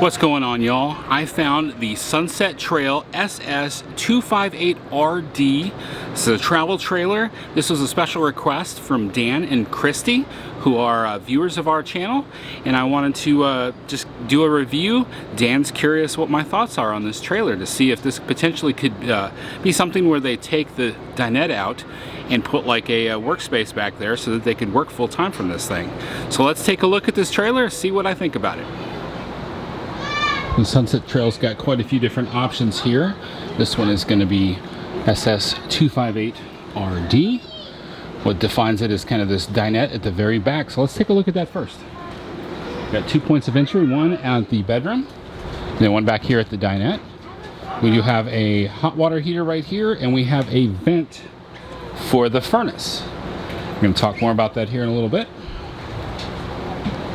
What's going on, y'all? I found the Sunset Trail SS258RD. This is a travel trailer. This was a special request from Dan and Christy, who are viewers of our channel, and I wanted to just do a review. Dan's curious what my thoughts are on this trailer to see if this potentially could be something where they take the dinette out and put like a workspace back there so that they can work full-time from this thing. So let's take a look at this trailer, see what I think about it. The Sunset Trail's got quite a few different options here. This one is going to be SS258RD. What defines it is kind of this dinette at the very back. So let's take a look at that first. Got 2 points of entry, one at the bedroom, then one back here at the dinette. We do have a hot water heater right here, and we have a vent for the furnace. We're going to talk more about that here in a little bit.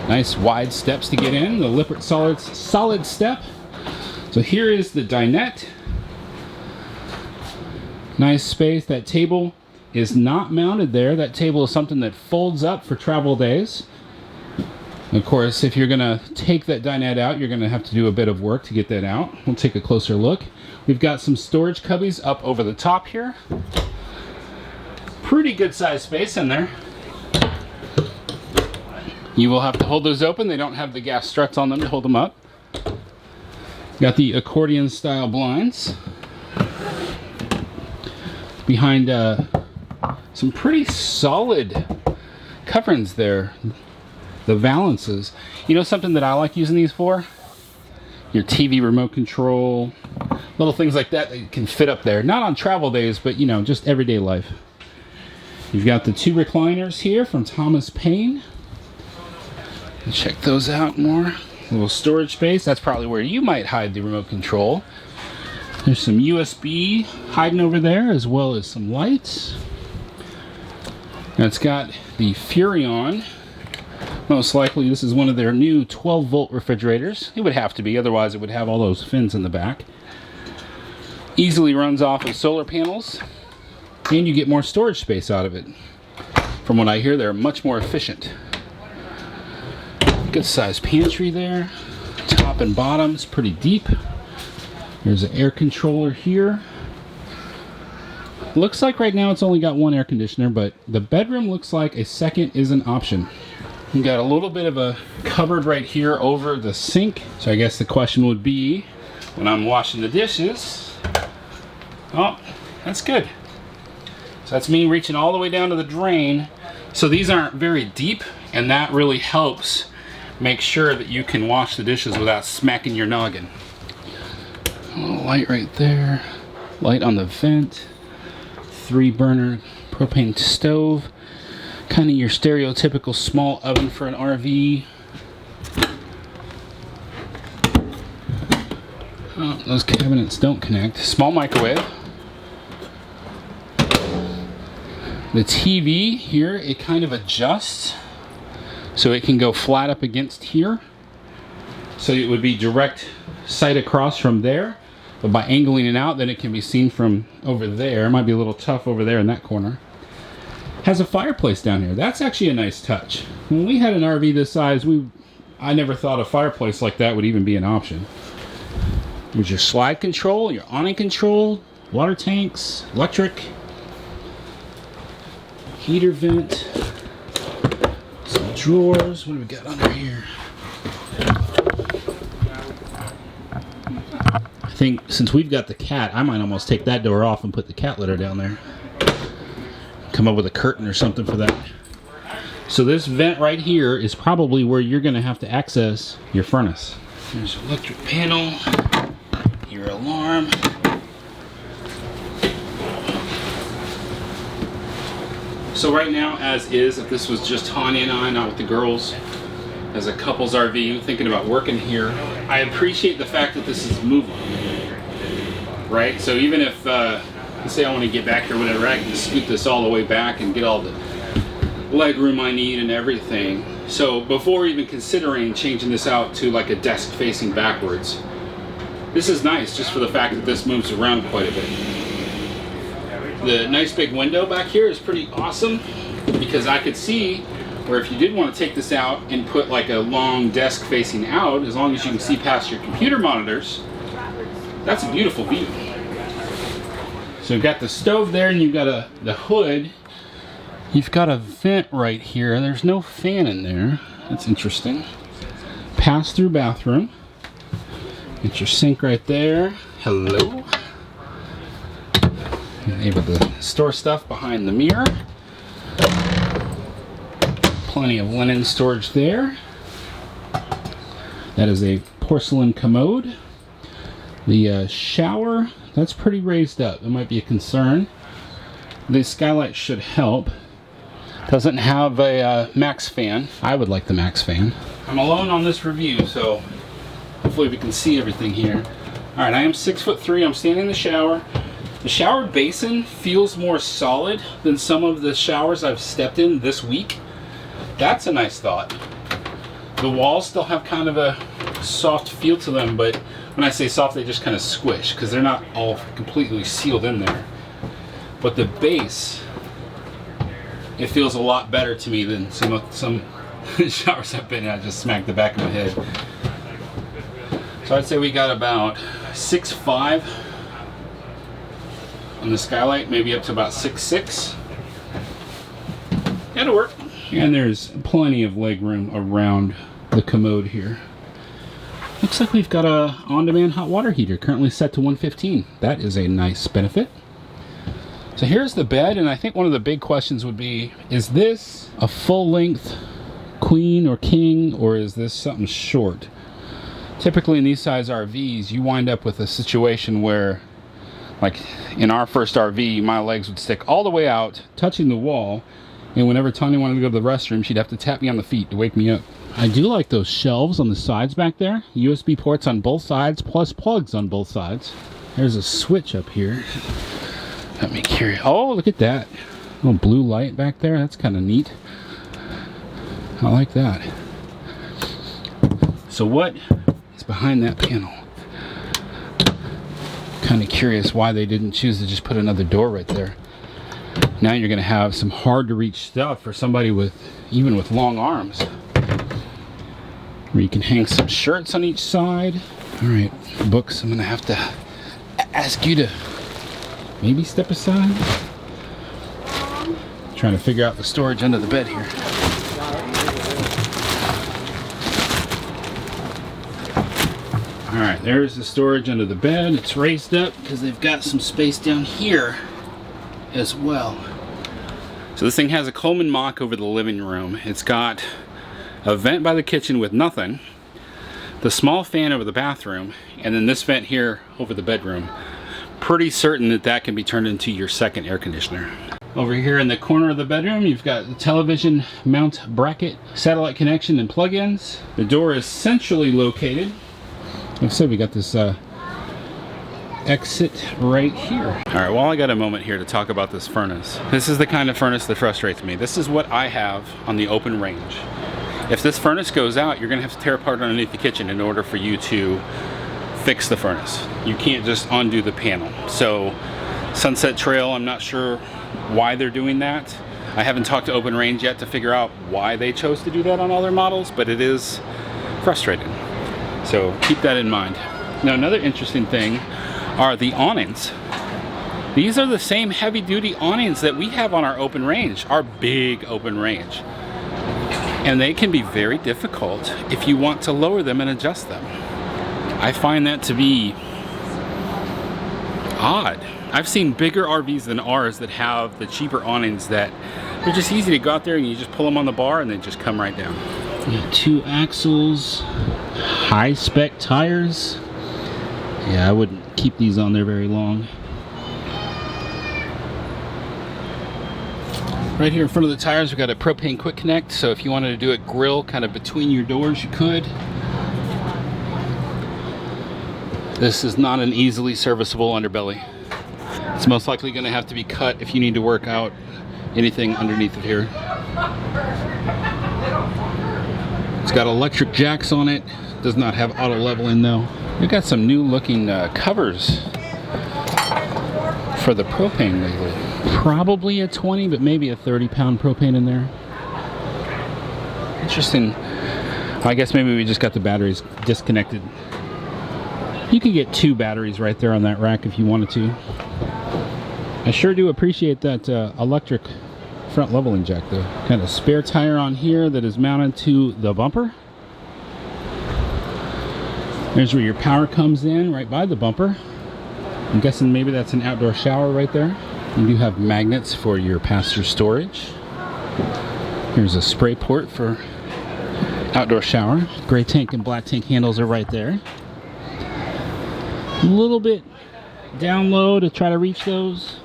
Nice wide steps to get in, the Lippert solid step. So here is the dinette. Nice space. That table is not mounted there. That table is something that folds up for travel days. Of course, if you're gonna take that dinette out, you're gonna have to do a bit of work to get that out. We'll take a closer look. We've got some storage cubbies up over the top here. Pretty good sized space in there. You will have to hold those open. They don't have the gas struts on them to hold them up. Got the accordion style blinds. Behind some pretty solid coverings there. The valances. You know something that I like using these for? Your TV remote control. Little things like that that can fit up there. Not on travel days, but you know, just everyday life. You've got the two recliners here from Thomas Payne. Check those out more. A little storage space. That's probably where you might hide the remote control. There's some USB hiding over there, as well as some lights. Now it's got the Furrion. Most likely this is one of their new 12-volt refrigerators. It would have to be, otherwise it would have all those fins in the back. Easily runs off of solar panels, and you get more storage space out of it. From what I hear, they're much more efficient. Good sized pantry there. Top and bottom is pretty deep. There's an air controller here. Looks like right now it's only got one air conditioner, but the bedroom looks like a second is an option. You got a little bit of a cupboard right here over the sink. So I guess the question would be, when I'm washing the dishes, oh, that's good. So that's me reaching all the way down to the drain. So these aren't very deep, and that really helps make sure that you can wash the dishes without smacking your noggin. A little light right there. Light on the vent. 3-burner propane stove. Kind of your stereotypical small oven for an RV. Oh, those cabinets don't connect. Small microwave. The TV here, it kind of adjusts. So it can go flat up against here. So it would be direct sight across from there. But by angling it out, then it can be seen from over there. It might be a little tough over there in that corner. Has a fireplace down here. That's actually a nice touch. When we had an RV this size, I never thought a fireplace like that would even be an option. With your slide control, your awning control, water tanks, electric, heater vent. Drawers. What do we got under here? I think since we've got the cat, I might almost take that door off and put the cat litter down there. Come up with a curtain or something for that. So this vent right here is probably where you're going to have to access your furnace. There's your electric panel, your alarm. So right now, as is, if this was just Tania and I, not with the girls, as a couple's RV, thinking about working here, I appreciate the fact that this is movable, right? So even if, let's say I want to get back here, whatever, I can just scoot this all the way back and get all the leg room I need and everything. So before even considering changing this out to like a desk facing backwards, this is nice just for the fact that this moves around quite a bit. The nice big window back here is pretty awesome because I could see Where if you did want to take this out and put like a long desk facing out, as long as you can see past your computer monitors, that's a beautiful view. So you've got the stove there, and you've got the hood. You've got a vent right here. There's no fan in there. That's interesting. Pass-through bathroom. Get your sink right there. Hello. You're able to store stuff behind the mirror. Plenty of linen storage there. That is a porcelain commode. The shower, that's pretty raised up. It might be a concern. The skylight should help. Doesn't have a max fan. I would like the max fan. I'm alone on this review, so hopefully we can see everything here. Alright, I am 6'3". I'm standing in the shower. The shower basin feels more solid than some of the showers I've stepped in this week. That's a nice thought. The walls still have kind of a soft feel to them, but when I say soft, they just kind of squish because they're not all completely sealed in there. But the base, it feels a lot better to me than some showers I've been in. I just smacked the back of my head. So I'd say we got about 6'5" on the skylight, maybe up to about 6'6". That'll work. And there's plenty of leg room around the commode here. Looks like we've got a on-demand hot water heater, currently set to 115. That is a nice benefit. So here's the bed, and I think one of the big questions would be, is this a full-length queen or king, or is this something short? Typically in these size RVs, you wind up with a situation where, like in our first RV, my legs would stick all the way out, touching the wall, and whenever Tanya wanted to go to the restroom, she'd have to tap me on the feet to wake me up. I do like those shelves on the sides back there. USB ports on both sides, plus plugs on both sides. There's a switch up here. Got me curious. Oh, look at that. Little blue light back there. That's kind of neat. I like that. So what is behind that panel? Kind of curious why they didn't choose to just put another door right there. Now you're going to have some hard to reach stuff for somebody with, even with long arms. Where you can hang some shirts on each side. All right, books, I'm going to have to ask you to maybe step aside. Trying to figure out the storage under the bed here. All right, there's the storage under the bed. It's raised up because they've got some space down here as well. So this thing has a Coleman mock over the living room. It's got a vent by the kitchen with nothing, the small fan over the bathroom, and then this vent here over the bedroom. Pretty certain that that can be turned into your second air conditioner. Over here in the corner of the bedroom, you've got the television mount bracket, satellite connection, and plug-ins. The door is centrally located. Like I said, we got this exit right here. All right, well, I got a moment here to talk about this furnace. This is the kind of furnace that frustrates me. This is what I have on the open range. If this furnace goes out, you're gonna have to tear apart underneath the kitchen in order for you to fix the furnace. You can't just undo the panel. So Sunset Trail, I'm not sure why they're doing that. I haven't talked to Open Range yet to figure out why they chose to do that on all their models, but it is frustrating. So keep that in mind. Now, another interesting thing are the awnings. These are the same heavy-duty awnings that we have on our open range, our big open range. And they can be very difficult if you want to lower them and adjust them. I find that to be odd. I've seen bigger RVs than ours that have the cheaper awnings that they're just easy to go out there and you just pull them on the bar and they just come right down. We got 2 axles, high-spec tires. Yeah, I wouldn't keep these on there very long. Right here in front of the tires, we've got a propane quick connect, so if you wanted to do it grill kind of between your doors, you could. This is not an easily serviceable underbelly. It's most likely going to have to be cut if you need to work out anything underneath of here. It's got electric jacks on it. Does not have auto leveling though. We've got some new looking covers for the propane lately. Probably a 20, but maybe a 30-pound propane in there. Interesting. I guess maybe we just got the batteries disconnected. You could get 2 batteries right there on that rack if you wanted to. I sure do appreciate that electric front leveling jack though. Got a spare tire on here that is mounted to the bumper. There's where your power comes in, right by the bumper. I'm guessing maybe that's an outdoor shower right there. You do have magnets for your passenger storage. Here's a spray port for outdoor shower. Gray tank and black tank handles are right there. A little bit down low to try to reach those.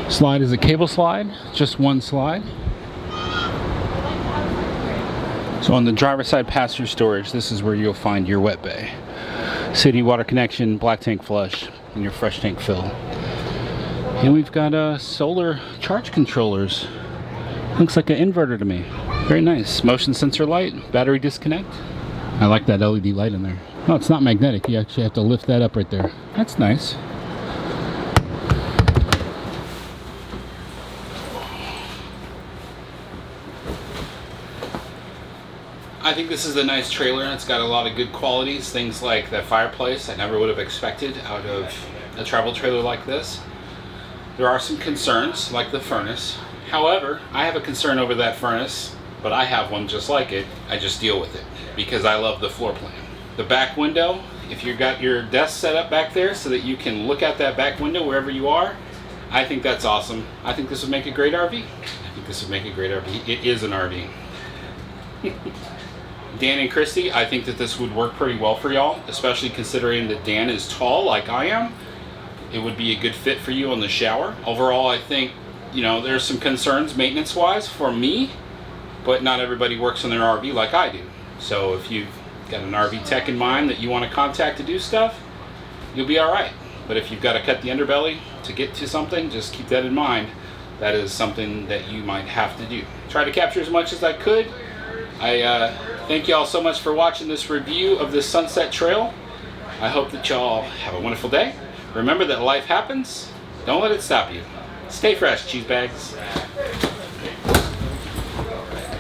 Slide is a cable slide, just one slide. So on the driver's side passenger storage, this is where you'll find your wet bay. City water connection, black tank flush, and your fresh tank fill. And we've got solar charge controllers. Looks like an inverter to me. Very nice. Motion sensor light, battery disconnect. I like that LED light in there. No, it's not magnetic. You actually have to lift that up right there. That's nice. I think this is a nice trailer, and it's got a lot of good qualities. Things like that fireplace I never would have expected out of a travel trailer like this. There are some concerns, like the furnace. However, I have a concern over that furnace, but I have one just like it. I just deal with it because I love the floor plan. The back window, if you've got your desk set up back there so that you can look out that back window wherever you are, I think that's awesome. I think this would make a great RV. I think this would make a great RV. It is an RV. Dan and Christy, I think that this would work pretty well for y'all, especially considering that Dan is tall like I am. It would be a good fit for you on the shower. Overall, I think, you know, there's some concerns maintenance-wise for me, but not everybody works on their RV like I do. So if you've got an RV tech in mind that you want to contact to do stuff, you'll be all right. But if you've got to cut the underbelly to get to something, just keep that in mind. That is something that you might have to do. Try to capture as much as I could. I thank you all so much for watching this review of this Sunset Trail. I hope that y'all have a wonderful day. Remember that life happens. Don't let it stop you. Stay fresh, cheese bags.